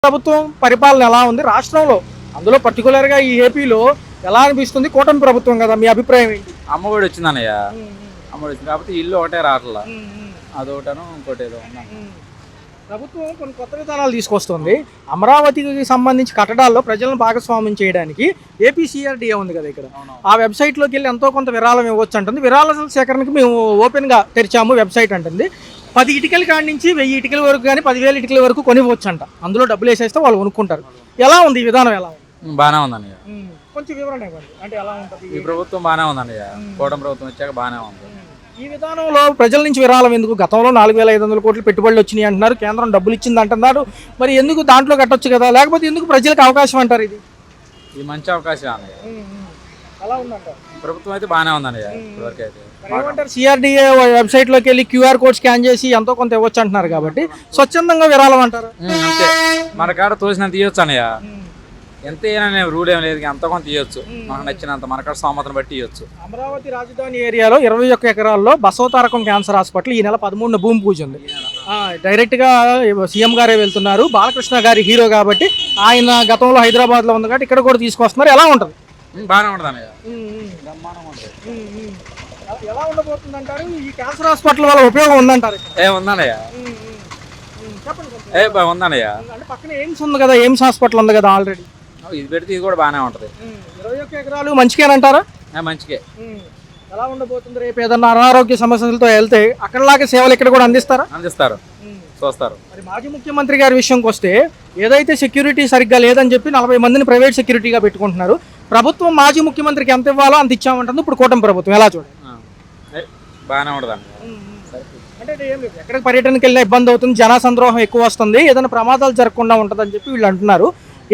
ప్రభుత్వం పరిపాలన ఎలా ఉంది రాష్ట్రంలో, అందులో పర్టికులర్గా ఈ ఏపీలో ఎలా అనిపిస్తుంది? కూటమి ప్రభుత్వం కదా, మీ అభిప్రాయం ఏంటి? అమ్మఒడి వచ్చిందన్నయ్య. అమ్మఒడి వచ్చింది కాబట్టి ఇల్లు ఒకటే రావట్లా, అదొకటను ఇంకోటి ఏదో ఉన్నా. ప్రభుత్వం కొన్ని కొత్త విధానాలు తీసుకొస్తుంది. అమరావతికి సంబంధించి కట్టడాల్లో ప్రజలను భాగస్వామ్యం చేయడానికి ఏపీసీఆర్డీఏ ఉంది కదా ఇక్కడ, ఆ వెబ్సైట్లోకి వెళ్ళి ఎంతో కొంత విరాళం ఇవ్వచ్చు అంటుంది. విరాళాల సేకరణకి మేము ఓపెన్గా తెరిచాము వెబ్సైట్ అంటుంది. 10 ఇటుకల కాడి నుంచి 1000 ఇటుకల వరకు కానీ 10,000 ఇటుకల వరకు కొనివ్వచ్చు అంట. అందులో డబ్బులు వేసేస్తే వాళ్ళు కొనుక్కుంటారు. ఎలా ఉంది ఈ విధానం? ఎలా ఉంది? బాగానే ఉందన్నయ్య. కొంచెం వివరణ ఇవ్వండి, అంటే ఎలా ఉంటుంది ఈ ప్రభుత్వం? బాగానే ఉందన్నయ్య, కూటమి ప్రభుత్వం వచ్చాక బాగానే ఉంది. ఈ విధానంలో ప్రజల నుంచి విరాళం ఎందుకు? గతంలో 4,500 కోట్లు పెట్టుబడులు వచ్చినాయి అంటున్నారు, కేంద్రం డబ్బులు ఇచ్చింది అంటున్నారు. మరి ఎందుకు దాంట్లో కట్టొచ్చు కదా, లేకపోతే ఎందుకు ప్రజలకు అవకాశం అంటారు? ఇది మంచి అవకాశం అన్నయ్య. అలా ఉందంటారు. ప్రభుత్వం అయితే బాగానే ఉందన్నయ్య ఇప్పటివరకు అయితే. ఏమంటారు? సిఆర్డీఏ వెబ్సైట్లోకి వెళ్ళి QR కోడ్ స్కాన్ చేసి ఎంతో కొంత ఇవ్వచ్చు అంటున్నారు కాబట్టి స్వచ్ఛందంగా విరాళం అంటారు. అంతే, మన కాడ తోసినంత ఇవ్వచ్చు అన్నయ్య. ఎంత అయినా రూల్ ఏం లేదు, అంత కొంత ఇవ్వచ్చు, మనకు నచ్చినంత, మన కాడ స్తోమతను బట్టి ఇవ్వచ్చు. అమరావతి రాజధాని ఏరియాలో 21 ఎకరాల్లో బసవతారకం క్యాన్సర్ హాస్పిటల్ ఈ నెల 13న భూమి పూజ ఉంది. డైరెక్ట్గా సీఎం గారే వెళ్తున్నారు. బాలకృష్ణ గారి హీరో కాబట్టి ఆయన గతంలో హైదరాబాద్లో ఉంది కాబట్టి ఇక్కడ కూడా తీసుకొస్తున్నారు. ఎలా ఉంటుంది? బాగానే ఉంటుంది అన్నయ్య. ఎలా ఉండబోతుంది అంటారు? ఈ క్యాన్సర్ హాస్పిటల్ వల్ల ఉపయోగం ఉందంటారు? ఉందన్నయ్య, ఉందన్నయ్య. అంటే పక్కన ఎయిమ్స్ ఉంది కదా, ఎయిమ్స్ హాస్పిటల్ ఉంది కదా ఆల్రెడీ. ఇది పెడితే ఇది కూడా బాగానే ఉంటుంది. 21 ఎకరాలు మంచికేనంటారా? మంచికే. ఎలా ఉండబోతుంది? రేపు ఏదన్నా అనారోగ్య సమస్యలతో వెళ్తే అక్కడలాగే సేవలు ఇక్కడ కూడా అందిస్తారు. చూస్తారు. మరి మాజీ ముఖ్యమంత్రి గారి విషయంకి వస్తే, ఏదైతే సెక్యూరిటీ సరిగ్గా లేదని చెప్పి 40 మందిని ప్రైవేట్ సెక్యూరిటీగా పెట్టుకుంటున్నారు. ప్రభుత్వం మాజీ ముఖ్యమంత్రికి ఎంత ఇవ్వాలో అంత ఇచ్చామంటుంది. ఇప్పుడు కూటమి ప్రభుత్వం ఎలా చూడండి? బాగానే ఉంటుంది. అంటే ఏం లేదు, ఎక్కడికి పర్యటనకి వెళ్ళినా ఇబ్బంది అవుతుంది, జనసంద్రోహం ఎక్కువ వస్తుంది, ఏదైనా ప్రమాదాలు జరగకుండా ఉంటుందని చెప్పి వీళ్ళు అంటున్నారు.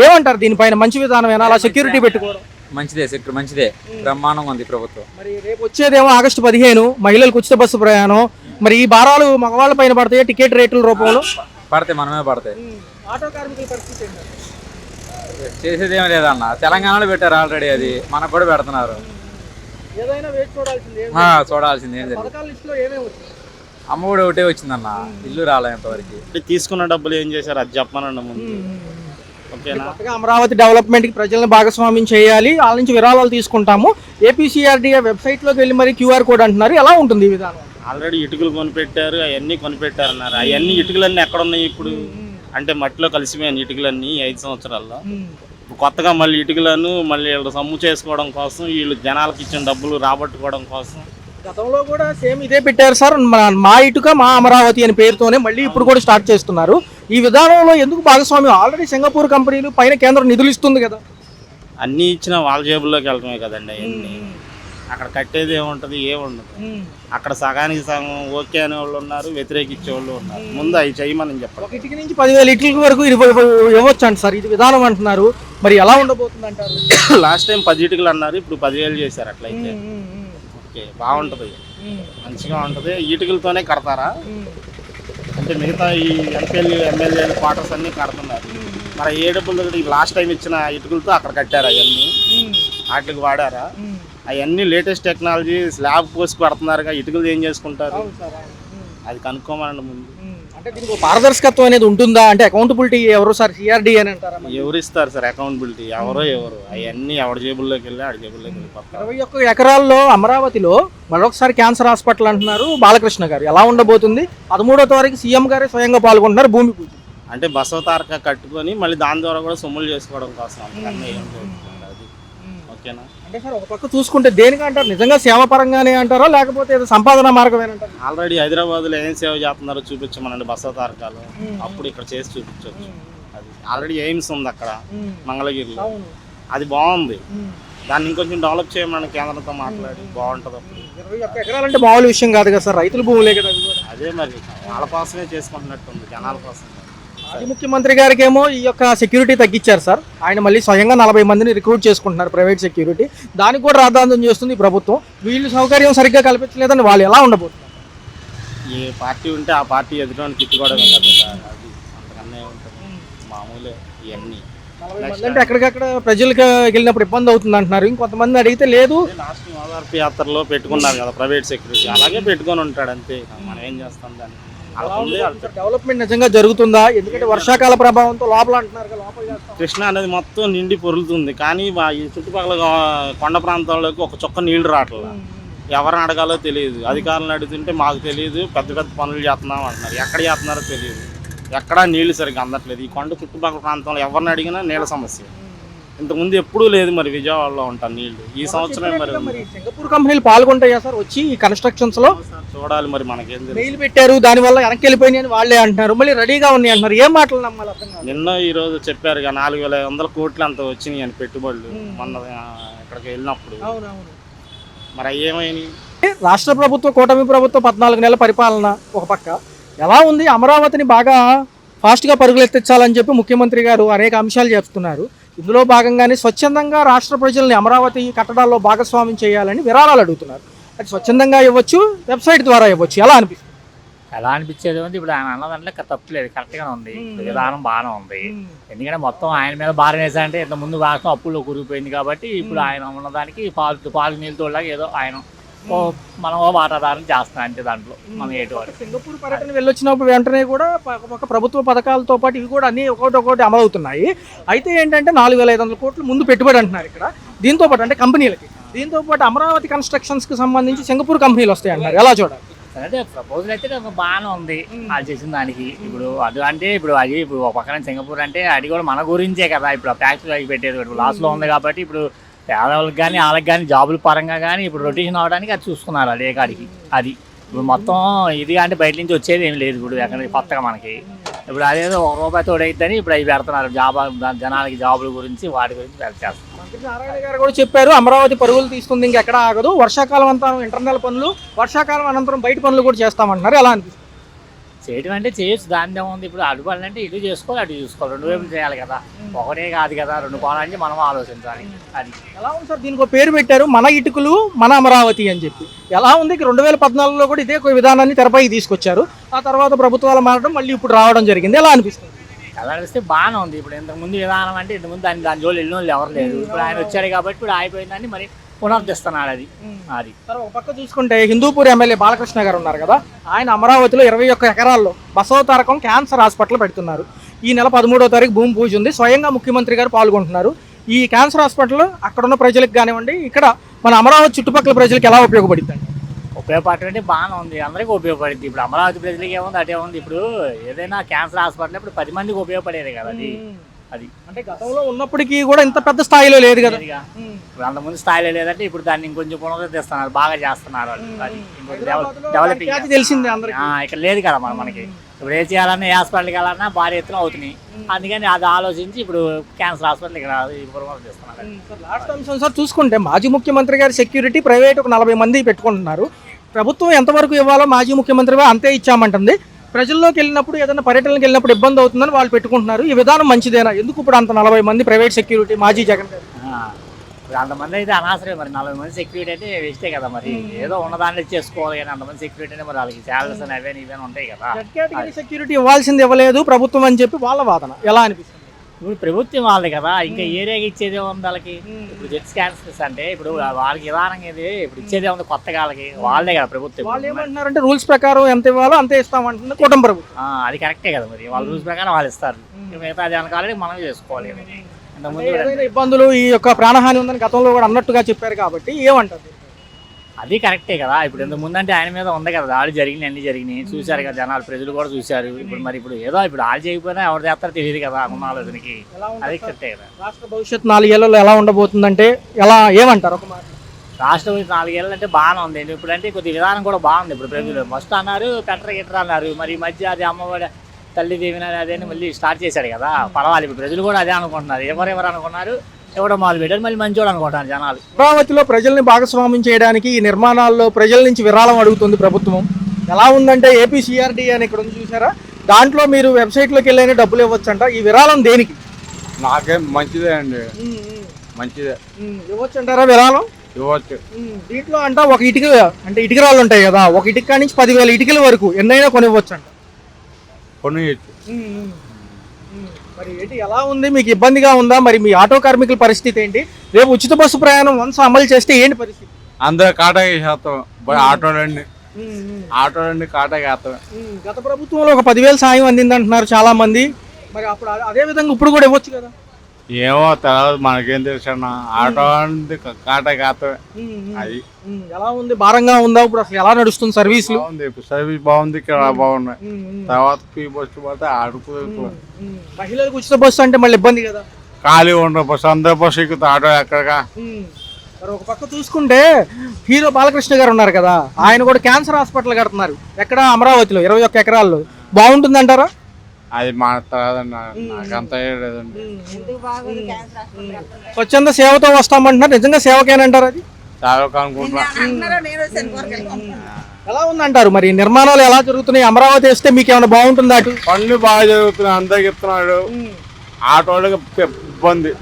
ఏమంటారు దీనిపైన? మంచి విధానమేనా అలా సెక్యూరిటీ పెట్టుకోవడం? మంచిదే, బ్రహ్మాండంగా ఉంది ప్రభుత్వం. మరి రేపు వచ్చేదేమో ఆగస్టు 15 మహిళలకు ఉచిత బస్సు ప్రయాణం. మరి ఈ భారాలు మగవాళ్ళ పైన పడతాయి టికెట్ రేట్ల రూపంలో? పడతాయి, మనమే పడతాయి. ఆటో కార్మికుల పరిస్థితి చేసేది ఏమి లేదన్న, తెలంగాణలో పెట్టారు ఆల్రెడీ, అది మనకు కూడా పెడుతున్నారు. ఏదైనా వేచి చూడాల్సింది ఏం లేదు. అమ్మఒడి ఒకటే వచ్చిందన్న, ఇల్లు రాలేంతవరకు. తీసుకున్న డబ్బులు ఏం చేశారు అది చెప్పమనండి ముందు. ఓకేనా? అమరావతి డెవలప్మెంట్కి ప్రజలను భాగస్వామ్యం చేయాలి, వాళ్ళ నుంచి విరాళాలు తీసుకుంటాము. ఏపీసీఆర్డీఏ వెబ్సైట్లోకి వెళ్ళి మరి QR కోడ్ అంటున్నారు. ఎలా ఉంటుంది ఈ విధానం? ఆల్రెడీ ఇటుకలు కొనిపెట్టారు, అవన్నీ కొనిపెట్టారు అన్నారు. అవన్నీ ఇటుకలన్నీ ఎక్కడ ఉన్నాయి ఇప్పుడు? అంటే మట్టిలో కలిసిపోయాను ఇటుకలన్నీ 5 సంవత్సరాల్లో. కొత్తగా మళ్ళీ ఇటుకలను మళ్ళీ వీళ్ళు సమ్ము చేసుకోవడం కోసం, వీళ్ళు జనాలకు ఇచ్చిన డబ్బులు రాబట్టుకోవడం కోసం. గతంలో కూడా సేమ్ ఇదే పెట్టారు సార్, మా ఇటుక మా అమరావతి అనే పేరుతోనే మళ్ళీ ఇప్పుడు కూడా స్టార్ట్ చేస్తున్నారు. ఈ విధానంలో ఎందుకు భాగస్వామ్యం? ఆల్రెడీ సింగపూర్ కంపెనీలు పైన కేంద్రం నిధులు ఇస్తుంది కదా. అన్నీ ఇచ్చిన వాళ్ళ జేబుల్లోకి వెళ్ళటమే కదండి అవన్నీ. అక్కడ కట్టేది ఏముంటుంది? ఏముండదు. అక్కడ సగానికి సగం ఓకే అనే వాళ్ళు ఉన్నారు, వ్యతిరేకించే వాళ్ళు ఉన్నారు. ముందు అవి చేయమని చెప్పాలి. 1 ఇటుక నుంచి 10,000 ఇటుకల వరకు ఇవ్వచ్చు అంట సార్, ఇది విధానం అంటున్నారు. మరి ఎలా ఉండబోతుంది అంటారు? లాస్ట్ టైం 10 ఇటుకలు అన్నారు, ఇప్పుడు 10,000 చేశారు. అట్లయితే ఓకే, బాగుంటుంది, మంచిగా ఉంటుంది. ఇటుకలతోనే కడతారా? అంటే మిగతా ఈ ఎమ్మెల్యేలు క్వార్టర్స్ అన్నీ కడుతున్నారు. మరి ఏ డబ్బులు లాస్ట్ టైం ఇచ్చిన ఇటుకలతో అక్కడ కట్టారు, అవన్నీ వాటికి వాడారా? అవన్నీ లేటెస్ట్ టెక్నాలజీ, స్లాబ్ పోసి కడుతున్నారు. ఇటుకలు ఏం చేసుకుంటారు? అది కనుక్కోమనండి ముందు. అంటే దీనికి పారదర్శకత్వం అనేది ఉంటుందా? అంటే అకౌంటబిలిటీ ఎవరు సార్? సిఆర్డీఏ అని అంటారా? ఎవరు ఇస్తారు సార్ అకౌంటబిలిటీ? ఎవరు అవన్నీ ఎవరి జేబుల్లోకి వెళ్ళి ఆడి జేబుల్లోకి వెళ్ళిపోతారు. 21 ఎకరాల్లో అమరావతిలో మరొకసారి క్యాన్సర్ హాస్పిటల్ అంటున్నారు బాలకృష్ణ గారు. ఎలా ఉండబోతుంది? 13వ తారీఖు సీఎం గారే స్వయంగా పాల్గొంటున్నారు భూమి పూజ. అంటే బసవతారక కట్టుకొని మళ్ళీ దాని ద్వారా కూడా సొమ్ములు చేసుకోవడం కోసం. ఓకేనా? అంటే సార్ ఒక పక్క చూసుకుంటే దేనికంటారు? నిజంగా సేవ పరంగానే అంటారా, లేకపోతే ఏదో సంపాదన మార్గమేనంటారు? ఆల్రెడీ హైదరాబాద్లో ఏం సేవ చేస్తున్నారో చూపించమనండి బసవతారకాలు, అప్పుడు ఇక్కడ చేసి చూపించవచ్చు. అది ఆల్రెడీ ఎయిమ్స్ ఉంది అక్కడ మంగళగిరిలో, అది బాగుంది. దాన్ని ఇంకొంచెం డెవలప్ చేయమని కేంద్రంతో మాట్లాడి బాగుంటుంది. అప్పుడు 21 ఎకరాలంటే మామూలు విషయం కాదు కదా సార్, రైతుల భూములే కదా. అదే మరి వాళ్ళ కోసమే చేసుకుంటున్నట్టుంది, జనాల కోసం. మాజీ ముఖ్యమంత్రి గారికి ఏమో ఈ యొక్క సెక్యూరిటీ తగ్గించారు సార్. ఆయన మళ్ళీ స్వయంగా 40 మందిని రిక్రూట్ చేసుకుంటున్నారు ప్రైవేట్ సెక్యూరిటీ. దానికి కూడా రాద్ధాంతం చేస్తుంది ప్రభుత్వం. వీళ్ళు సౌకర్యం సరిగ్గా కల్పించలేదని వాళ్ళు ఎలా ఉండబోతున్నారు? ఏ పార్టీ ఉంటే ఆ పార్టీ ఎదుటి తిట్టుకోవడమే కదా సార్, అది అంతకన్నా ఉంటుంది. మామూలే ఇవన్నీ. అంటే ఎక్కడికక్కడ ప్రజలకు వెళ్ళినప్పుడు ఇబ్బంది అవుతుంది అంటున్నారు. ఇంకొంతమంది అడిగితే లేదు, రాష్ట్ర ఓదార్పు యాత్రలో పెట్టుకున్నారు కదా ప్రైవేట్ సెక్యూరిటీ, అలాగే పెట్టుకొని ఉంటాడు అంతే. మనం ఏం చేస్తాం దాన్ని? అలా ఉంది. డెవలప్మెంట్ నిజంగా జరుగుతుందా? ఎందుకంటే వర్షాకాల ప్రభావంతో లోపల అంటున్నారు కదా, లోపల చేస్తాం. కృష్ణ అనేది మొత్తం నిండి పొరులుతుంది, కానీ ఈ చుట్టుపక్కల కొండ ప్రాంతాల్లోకి ఒక చుక్క నీళ్లు రావట్లేదు. ఎవరిని అడగాలో తెలియదు. అధికారులను అడుగుతుంటే మాకు తెలియదు, పెద్ద పెద్ద పనులు చేస్తున్నాం అంటున్నారు. ఎక్కడ చేస్తున్నారో తెలియదు. ఎక్కడా నీళ్లు సరిగ్గా అందట్లేదు. ఈ కొండ చుట్టుపక్కల ప్రాంతంలో ఎవరిని అడిగినా నీళ్ళ సమస్య. ఇంతకుముందు ఎప్పుడూ లేదు. మరి విజయవాడలో ఉంటాను నీళ్లు. ఈ సంవత్సరం మరి సింగపూర్ కంపెనీలు పాల్గొంటాయా సార్ వచ్చి ఈ కన్స్ట్రక్షన్స్ లో? చూడాలి మరి, మనకేం తెలియదు. మెయిల్ పెట్టారు, దాని వల్ల వెనక్కి వెళ్ళిపోయినాయని వాళ్ళే అంటున్నారు, మళ్ళీ రెడీగా ఉన్నాయి అంటున్నారు. ఏం మాటలు నమ్మాలి అర్థం కాదు. నిన్న ఈ రోజు చెప్పారు 4,500 కోట్లు అంత వచ్చినాయి అని పెట్టుబడులు మొన్న ఇక్కడికి వెళ్ళినప్పుడు. మరి అవి ఏమైనాయి? రాష్ట్ర ప్రభుత్వ కూటమి ప్రభుత్వం 14 నెలల పరిపాలన ఒక పక్క ఎలా ఉంది? అమరావతిని బాగా ఫాస్ట్గా పరుగులెత్తించాలని చెప్పి ముఖ్యమంత్రి గారు అనేక అంశాలు చెప్తున్నారు. ఇందులో భాగంగానే స్వచ్ఛందంగా రాష్ట్ర ప్రజల్ని అమరావతి కట్టడాల్లో భాగస్వామ్యం చేయాలని విరాళాలు అడుగుతున్నారు. అది స్వచ్ఛందంగా ఇవ్వచ్చు, వెబ్సైట్ ద్వారా ఇవ్వచ్చు. ఎలా అనిపిస్తుంది? ఎలా అనిపించేది ఉంది ఇప్పుడు ఆయన అన్నదాంట్లో తప్పులేదు, కరెక్ట్గానే ఉంది. విధానం బాగానే ఉంది. ఎందుకంటే మొత్తం ఆయన మీద భారం వేసారంటే ఇంత ముందు రాష్ట్రం అప్పుల్లో కూరుకుపోయింది కాబట్టి ఇప్పుడు ఆయన ఉన్నదానికి పాలు నీళ్ళు తోడలాగా ఏదో ఆయన మనం వాటాదారం చేస్తున్నాం అంతే. దాంట్లో మనం ఏటువంటి సింగపూర్ పర్యటన వెళ్ళొచ్చినప్పుడు వెంటనే కూడా ఒక ప్రభుత్వ పథకాలతో పాటు ఇవి కూడా అన్ని ఒకటి అమలవుతున్నాయి. అయితే ఏంటంటే 4,500 కోట్లు ముందు పెట్టుబడి అంటున్నారు ఇక్కడ. దీంతో పాటు అంటే కంపెనీలకి, దీంతో పాటు అమరావతి కన్స్ట్రక్షన్స్కి సంబంధించి సింగపూర్ కంపెనీలు వస్తాయి అంటున్నారు. ఎలా చూడాలి? అంటే ప్రపోజల్ అయితే బాగానే ఉంది వాళ్ళు చేసిన దానికి. ఇప్పుడు అది అంటే ఇప్పుడు ఒక పక్కన సింగపూర్ అంటే అది కూడా మన గురించే కదా. ఇప్పుడు ఆ ఫ్యాక్టరీ అవి పెట్టేది ఇప్పుడు లాస్లో ఉంది కాబట్టి ఇప్పుడు పేదవాళ్ళకి కానీ వాళ్ళకి కానీ జాబుల పరంగా కానీ ఇప్పుడు రొటేషన్ అవడానికి అది చూసుకున్నారు అదే కాడికి. అది ఇప్పుడు మొత్తం ఇది అంటే బయట నుంచి వచ్చేది ఏమి లేదు ఇప్పుడు ఎక్కడ కొత్తగా మనకి. ఇప్పుడు అదేదో ₹1 తోడైద్దని ఇప్పుడు అవి పెడుతున్నారు జనాలకి జాబుల గురించి వాటి గురించి చేస్తున్నారు. మంత్రి నారాయణ గారు కూడా చెప్పారు అమరావతి పరుగులు తీస్తుంది, ఇంకెక్కడ ఆగదు. వర్షాకాలం అంతా ఇంటర్నల్ పనులు, వర్షాకాలం అనంతరం బయట పనులు కూడా చేస్తామంటున్నారు. ఎలా అనిపిస్తుంది? చేయడం అంటే చేయొచ్చు, దాని ఏముంది. ఇప్పుడు అటు పనులు అంటే ఇటు చేసుకోవాలి అటు చూసుకోవాలి, 2 వైపులు చేయాలి కదా. ఒకటే కాదు కదా, 2 కోణాలని మనం ఆలోచించాలి. అది ఎలా ఉంది సార్? దీనికి ఒక పేరు పెట్టారు, మన ఇటుకలు మన అమరావతి అని చెప్పి. ఎలా ఉంది? 2014లో కూడా ఇదే విధానాన్ని తెరపైకి తీసుకొచ్చారు. ఆ తర్వాత ప్రభుత్వాలు మారడం, మళ్ళీ ఇప్పుడు రావడం జరిగింది. ఎలా అనిపిస్తుంది? ఎలా అనిపిస్తే బాగానే ఉంది. ఇప్పుడు ఇంతకుముందు విధానం అంటే ఇంతకుముందు దాని జోలు వెళ్ళిన వాళ్ళు ఎవరు లేరు. ఇప్పుడు ఆయన వచ్చాడు కాబట్టి ఇప్పుడు అయిపోయిందని మరి పునరుద్ధరిస్తున్నాడు. అది సార్ ఒక పక్క చూసుకుంటే హిందూపూర్ ఎమ్మెల్యే బాలకృష్ణ గారు ఉన్నారు కదా, ఆయన అమరావతిలో 21 ఎకరాల్లో బసవతారకం క్యాన్సర్ హాస్పిటల్ పెడుతున్నారు. ఈ నెల 13వ తారీఖు భూమి పూజ ఉంది. స్వయంగా ముఖ్యమంత్రి గారు పాల్గొంటున్నారు. ఈ క్యాన్సర్ హాస్పిటల్ అక్కడ ఉన్న ప్రజలకు కానివ్వండి, ఇక్కడ మన అమరావతి చుట్టుపక్కల ప్రజలకు ఎలా ఉపయోగపడుతుంది? ఉపయోగపడటం అంటే బాగానే ఉంది, అందరికీ ఉపయోగపడుతుంది. ఇప్పుడు అమరావతి ప్రజలకి ఏముంది అటే ఉంది. ఇప్పుడు ఏదైనా క్యాన్సర్ హాస్పిటల్ ఇప్పుడు 10 మందికి ఉపయోగపడేది కదా. అది అంటే గతంలో ఉన్నప్పటికీ కూడా ఇంత పెద్ద స్థాయిలో లేదు కదా. ఇప్పుడు అంతకుముందు స్థాయిలో లేదంటే ఇప్పుడు దాన్ని ఇంకొంచెం పునరుద్ధరిస్తున్నారు, బాగా చేస్తున్నారు. అది డెవలపింగ్ తెలిసిందే అందరికీ. ఇక్కడ లేదు కదా మనకి. ఇప్పుడు ఏం చేయాలన్నా, ఏ హాస్పిటల్కి వెళ్ళాలన్నా భారీ ఎత్తున అవుతున్నాయి. అందుకని అది ఆలోచించి ఇప్పుడు క్యాన్సర్ హాస్పిటల్ ఇక్కడ పునరుద్ధరిస్తున్నారు. లాస్ట్ అంశం సార్ చూసుకుంటే మాజీ ముఖ్యమంత్రి గారి సెక్యూరిటీ ప్రైవేట్ ఒక 40 మంది పెట్టుకుంటున్నారు. ప్రభుత్వం ఎంతవరకు ఇవ్వాలో మాజీ ముఖ్యమంత్రి అంతే ఇచ్చామంటుంది. ప్రజల్లోకి వెళ్ళినప్పుడు ఏదైనా పర్యటనకి వెళ్ళినప్పుడు ఇబ్బంది అవుతుందని వాళ్ళు పెట్టుకుంటున్నారు. ఈ విధానం మంచిదేనా? ఎందుకు ఇప్పుడు అంత 40 మంది ప్రైవేట్ సెక్యూరిటీ మాజీ జగన్ గారు? అంతమంది అయితే అనవసరమే. మరి 40 మంది సెక్యూరిటీ అయితే వేస్టే కదా. మరి ఏదో ఉన్నదాన్ని చేసుకోవాలి కానీ అంతమంది సెక్యూరిటీ అంటే మరి వాళ్ళకి శాలరీస్ అని అవే ఇవన్నీ ఉంటాయి కదా. సెక్యూరిటీ ఇవ్వాల్సింది ఇవ్వలేదు ప్రభుత్వం అని చెప్పి వాళ్ళ వాదన. ఎలా అనిపిస్తుంది? ఇప్పుడు ప్రభుత్వం వాళ్ళది కదా, ఇంకా ఏరియాకి ఇచ్చేదే ఉంది వాళ్ళకి. ఇప్పుడు జెట్ స్కాన్స్ అంటే ఇప్పుడు వాళ్ళకి విధానం ఏది ఇప్పుడు ఇచ్చేదే ఉంది కొత్తగా వాళ్ళకి, వాళ్ళే కదా ప్రభుత్వం. వాళ్ళు ఏమంటున్నారంటే రూల్స్ ప్రకారం ఎంత ఇవ్వాలో అంతే ఇస్తామంటుంది కూటమి ప్రభుత్వం. అది కరెక్టే కదా. మరి వాళ్ళ రూల్స్ ప్రకారం వాళ్ళు ఇస్తారు, మిగతా దానికి ఆల్రెడీ మనం చేసుకోవాలి. ఇంతకుముందు ఇబ్బందులు ఈ యొక్క ప్రాణహాని ఉందని గతంలో కూడా అన్నట్టుగా చెప్పారు కాబట్టి ఏమంటారు? అది కరెక్టే కదా. ఇప్పుడు ఇంతకు ముందంటే ఆయన మీద ఉంది కదా, దాడి జరిగినాయి, అన్ని జరిగినాయి, చూశారు కదా జనాలు, ప్రజలు కూడా చూశారు. ఇప్పుడు మరి ఇప్పుడు ఏదో ఇప్పుడు వాళ్ళు చేయకపోయినా ఎవరు చేస్తారో తెలియదు కదా ఉన్న ఆలోచనకి. అది కరెక్టే కదా. రాష్ట్ర భవిష్యత్తు 4 ఏళ్లలో ఎలా ఉండబోతుందంటే ఎలా ఏమంటారు? ఒక మాట రాష్ట్ర భవిష్యత్తు 4 ఏళ్ళు అంటే బాగానే ఉంది. ఇప్పుడు అంటే కొద్ది విధానం కూడా బాగుంది. ఇప్పుడు ప్రజలు ఫస్ట్ అన్నారు గిట్టర్ అన్నారు, మరి ఈ మధ్య అది అమ్మఒడి తల్లి దీవెన అదే మళ్ళీ స్టార్ట్ చేశాడు కదా, పర్వాలేదు. ఇప్పుడు ప్రజలు కూడా అదే అనుకుంటున్నారు. ఎవరెవరు అనుకున్నారు ఎవడో మొదలు పెట్టారు, మళ్ళీ మంచోడు అనుకుంటారు జనాలు. అమరావతిలో ప్రజల్ని భాగస్వామ్యం చేయడానికి ఈ నిర్మాణాల్లో ప్రజల నుంచి విరాళం అడుగుతుంది ప్రభుత్వం. ఎలా ఉందంటే ఏపీసీఆర్డీ అని ఇక్కడ ఉంది చూసారా, దాంట్లో మీరు వెబ్సైట్లోకి వెళ్ళైనా డబ్బులు ఇవ్వచ్చంట. ఈ విరాళం దేనికి? నాకేం మంచిదే అండి, మంచిదే. ఇవ్వచ్చు అంటారా విరాళం? ఇవ్వచ్చు. దీంట్లో అంట ఒక ఇటుక అంటే ఇటుకరాళ్ళు ఉంటాయి కదా, ఒక ఇటుక నుంచి 10,000 ఇటుకల వరకు ఎన్నైనా కొనివ్వచ్చు అంట. కొనియచ్చు. మరి ఏంటి ఎలా ఉంది? మీకు ఇబ్బందిగా ఉందా? మరి మీ ఆటో కార్మికుల పరిస్థితి ఏంటి? రేపు ఉచిత బస్సు ప్రయాణం వన్స్ అమలు చేస్తే ఏంటి పరిస్థితి? అందరూ కాటా చేస్తాం ఆటోలన్నీ. ఆటో అండి కాటాకి వేస్తాం. గత ప్రభుత్వంలో ఒక 10,000 సాయం అందింది అంటున్నారు చాలా మంది. మరి అప్పుడు అదే విధంగా ఇప్పుడు కూడా ఇవ్వచ్చు కదా. ఏమో తెలియదు, మనకేం తెలుసు అన్న. ఆటో అండి కాటాకి వేస్తాం. అది ఎలా ఉంది, భారంగా ఉందా ఇప్పుడు, అసలు ఎలా నడుస్తుంది సర్వీసులు? బాగుంది, ఇప్పుడు సర్వీస్ బాగుంది, ఇక్కడ బాగున్నాయి. తర్వాత ఫ్రీ బస్సు పోతే ఆడుకో మహిళలకు ఉచిత బస్సు అంటే మళ్ళీ ఇబ్బంది కదా. ఖాళీ ఉండదు బస్సు, అందరు బస్సు ఎక్కుతా ఆటో ఎక్కడగా. మరి ఒక పక్క చూసుకుంటే హీరో బాలకృష్ణ గారు ఉన్నారు కదా, ఆయన కూడా క్యాన్సర్ హాస్పిటల్ కడుతున్నారు ఎక్కడ, అమరావతిలో 21 ఎకరాల్లో. బాగుంటుంది అంటారా? అది మాట్లాడదండి, నాకంతా లేదండి. స్వచ్ఛంద సేవతో వస్తామంటున్నారు, నిజంగా సేవకేనంటారు అది? చాలా అనుకుంటున్నా. ఎలా ఉందంటారు మరి, నిర్మాణాలు ఎలా జరుగుతున్నాయి? అమరావతి వేస్తే మీకు ఏమైనా బాగుంటుందా? అటు పనులు బాగా జరుగుతున్నాయి, అందరికి చెప్తున్నాడు. ఆటోళ్ళకి ఇబ్బంది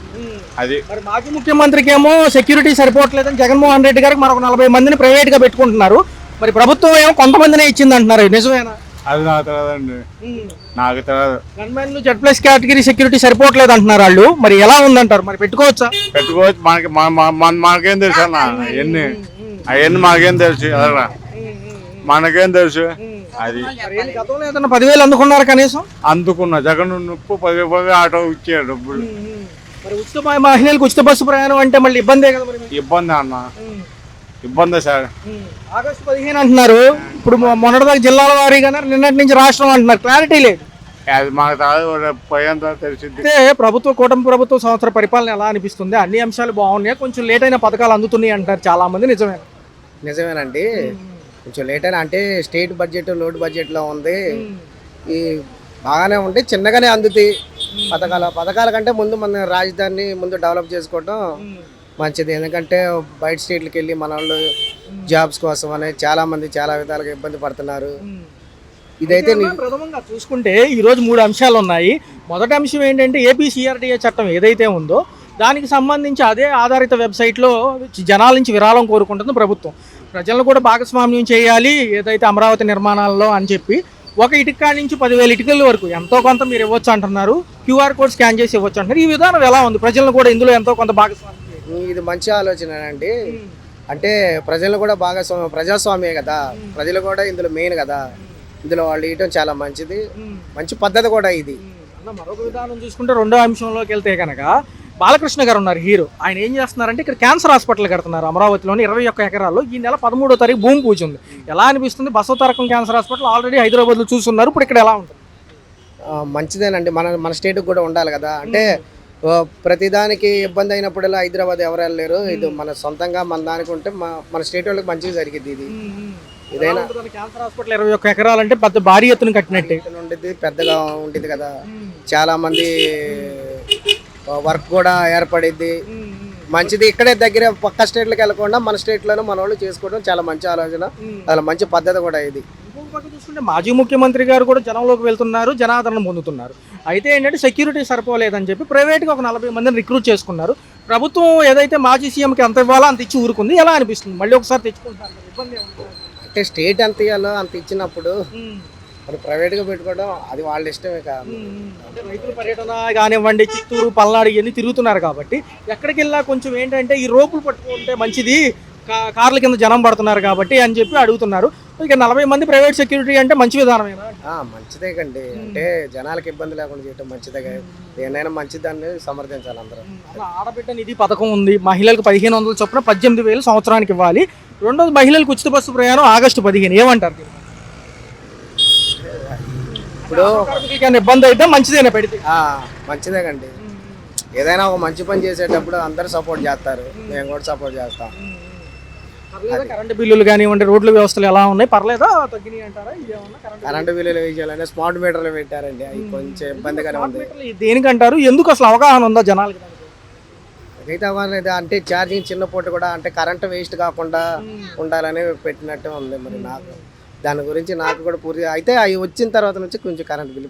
అది. మరి మాజీ ముఖ్యమంత్రికి ఏమో సెక్యూరిటీ సరిపోవట్లేదని జగన్మోహన్ రెడ్డి గారికి మరొక 40 మందిని ప్రైవేట్ గా పెట్టుకుంటున్నారు. మరి ప్రభుత్వం ఏమో కొంతమందినే ఇచ్చింది అంటున్నారు, నిజమేనా? అది నాకు తెలియదండి, నాకు తెలియదు. గన్మెన్లు Z+ కేటగిరీ సెక్యూరిటీ సరిపోవట్లేదు అంటున్నారు వాళ్ళు. మరి ఎలా ఉందంటారు, మరి పెట్టుకోవచ్చా? పెట్టుకోవచ్చు, మనకి మనకేం తెలుసు అన్న, అవన్నీ మాకేం తెలుసు, అలా మనకేం తెలుసు. అది గతంలో ఏదైనా 10,000 అందుకున్నారు కనీసం? అందుకున్నా, జగన్ నొప్పు 10,000 ఆటో ఇచ్చాడు డబ్బులు. మరి ఉచిత మహిళలకు ఉచిత బస్సు ప్రయాణం అంటే మళ్ళీ ఇబ్బందే కదా మరి. ఇబ్బంది అన్న, ఇబ్బంది సార్. ఆగస్టు 15 అంటున్నారు, ఇప్పుడు మొన్నటిదాకా జిల్లాల వారీగానే, నిన్నటి నుంచి రాష్ట్రం అంటున్నారు, క్లారిటీ లేదు. అది మాకు పోయేంత తెలిసింది. అయితే కూటమి ప్రభుత్వ సంవత్సర పరిపాలన ఎలా అనిపిస్తుంది? అన్ని అంశాలు బాగున్నాయి, కొంచెం లేట్ అయిన పథకాలు అందుతున్నాయి అంటారు చాలా మంది, నిజమే? నిజమేనండి, కొంచెం లేట్ అయినా, అంటే స్టేట్ బడ్జెట్ లోడ్ బడ్జెట్లో ఉంది. ఈ బాగానే ఉంటే చిన్నగానే అందుతాయి పథకాల కంటే ముందు మన రాజధానిని ముందు డెవలప్ చేసుకోవడం మంచిది. ఎందుకంటే బయట స్టేట్లకు వెళ్ళి మన వాళ్ళు జాబ్స్ కోసం అని చాలా మంది చాలా విధాలుగా ఇబ్బంది పడుతున్నారు. ఇదైతే ప్రథమంగా చూసుకుంటే ఈరోజు 3 అంశాలు ఉన్నాయి. మొదటి అంశం ఏంటంటే APCRDA చట్టం ఏదైతే ఉందో దానికి సంబంధించి అదే ఆధారిత వెబ్సైట్లో జనాల నుంచి విరాళం కోరుకుంటుంది ప్రభుత్వం. ప్రజలను కూడా భాగస్వామ్యం చేయాలి ఏదైతే అమరావతి నిర్మాణాల్లో అని చెప్పి, ఒక ఇటుక నుంచి 10,000 ఇటుకల వరకు ఎంతో కొంత మీరు ఇవ్వచ్చు అంటున్నారు. QR కోడ్ స్కాన్ చేసి ఇవ్వచ్చు అంటున్నారు. ఈ విధానం ఎలా ఉంది? ప్రజలను కూడా ఇందులో ఎంతో కొంత భాగస్వామ్యం. ఇది మంచి ఆలోచన అండి. అంటే ప్రజలు కూడా ప్రజాస్వామ్యే కదా, ప్రజలు కూడా ఇందులో మెయిన్ కదా, ఇందులో వాళ్ళు ఇవ్వడం చాలా మంచిది, మంచి పద్ధతి కూడా ఇది. మరొక విధానం చూసుకుంటే రెండో అంశంలోకి వెళ్తే కనుక బాలకృష్ణ గారు ఉన్నారు హీరో, ఆయన ఏం చేస్తున్నారంటే ఇక్కడ క్యాన్సర్ హాస్పిటల్ కడుతున్నారు అమరావతిలోని 21 ఎకరాల్లో. ఈ నెల 13వ తారీఖు భూమి పూజ ఉంది. ఎలా అనిపిస్తుంది? బసవతారకం క్యాన్సర్ హాస్పిటల్ ఆల్రెడీ హైదరాబాద్లో చూస్తున్నారు, ఇప్పుడు ఇక్కడ ఎలా ఉంటుంది? మంచిదేనండి, మన స్టేట్కి కూడా ఉండాలి కదా. అంటే ప్రతిదానికి ఇబ్బంది అయినప్పుడల్లా హైదరాబాద్ ఎవరు వెళ్ళలేరు. ఇది మన సొంతంగా మన దానికి ఉంటే మన స్టేట్ వాళ్ళకి మంచిగా జరిగింది. ఇది ఇదైనా క్యాన్సర్ హాస్పిటల్ 21 ఎకరాలు అంటే పెద్ద భారీ ఎత్తున కట్టినట్టే ఉండేది, పెద్దగా ఉంటుంది కదా, చాలా మంది వర్క్ కూడా ఏర్పడిద్ది, మంచిది. ఇక్కడే దగ్గర పక్క స్టేట్లకు వెళ్ళకుండా మన స్టేట్లోనే మన వాళ్ళు చేసుకోవడం చాలా మంచి ఆలోచన, అలా మంచి పద్ధతి కూడా ఇది. చూసుకుంటే మాజీ ముఖ్యమంత్రి గారు కూడా జనంలోకి వెళ్తున్నారు, జనాదరణ పొందుతున్నారు. అయితే ఏంటంటే సెక్యూరిటీ సరిపోలేదని చెప్పి ప్రైవేట్గా ఒక 40 మందిని రిక్రూట్ చేసుకున్నారు. ప్రభుత్వం ఏదైతే మాజీ సీఎంకి ఎంత ఇవ్వాలో అంత ఇచ్చి ఊరుకుంది. ఎలా అనిపిస్తుంది? మళ్ళీ ఒకసారి తెచ్చుకుంటారు, ఇబ్బంది ఏముంటుంది? అంటే స్టేట్ ఎంత ఇవ్వాలో అంత ఇచ్చినప్పుడు మరి ప్రైవేట్గా పెట్టుకోవడం అది వాళ్ళ ఇష్టమే కాదు. అంటే రైతుల పర్యటన కానివ్వండి, చిత్తూరు పల్నాడు ఇవన్నీ తిరుగుతున్నారు కాబట్టి ఎక్కడికి వెళ్ళా కొంచెం ఏంటంటే ఈ రోపులు పట్టుకుంటే మంచిది, కార్ల కింద జనం పడుతున్నారు కాబట్టి అని చెప్పి అడుగుతున్నారు. ఇక 40 మంది ప్రైవేట్ సెక్యూరిటీ అంటే మంచి విధానమేనా? మంచిదే కండి, అంటే జనాలకు ఇబ్బంది లేకుండా చేయడం మంచిదే. దేనైనా మంచిదాన్ని సమర్థించాలి అందరూ. ఆడబిడ్డ నిధి పథకం ఉంది, మహిళలకు 1,500 చొప్పున 18,000 సంవత్సరానికి ఇవ్వాలి. రెండోది మహిళలకు ఉచిత బస్సు ప్రయాణం ఆగస్టు 15. ఏమంటారు? ఇప్పుడు ఇబ్బంది అయితే మంచిదేనా పెడితే? మంచిదే కండి, ఏదైనా ఒక మంచి పని చేసేటప్పుడు అందరూ సపోర్ట్ చేస్తారు, మేము కూడా సపోర్ట్ చేస్తాం. కరెంటు బిల్లులు కానివ్వండి, రోడ్ల వ్యవస్థలు ఎలా ఉన్నాయి, పర్లేదా, తగ్గినాయి అంటారా? కరెంటు బిల్లులు వేయాలంటే స్మార్ట్ మీటర్లు పెట్టారండి, అవి కొంచెం ఇబ్బందిగానే ఉంది. దేనికంటారు? ఎందుకు అసలు అవగాహన ఉందా జనాలకి? అయితే అవగాహన అంటే ఛార్జింగ్ చిన్న పూట కూడా అంటే కరెంటు వేస్ట్ కాకుండా ఉండాలని పెట్టినట్టు ఉంది. మరి నాకు దాని గురించి నాకు కూడా పూర్తిగా అయితే అవి వచ్చిన తర్వాత నుంచి కొంచెం కరెంట్ బిల్లు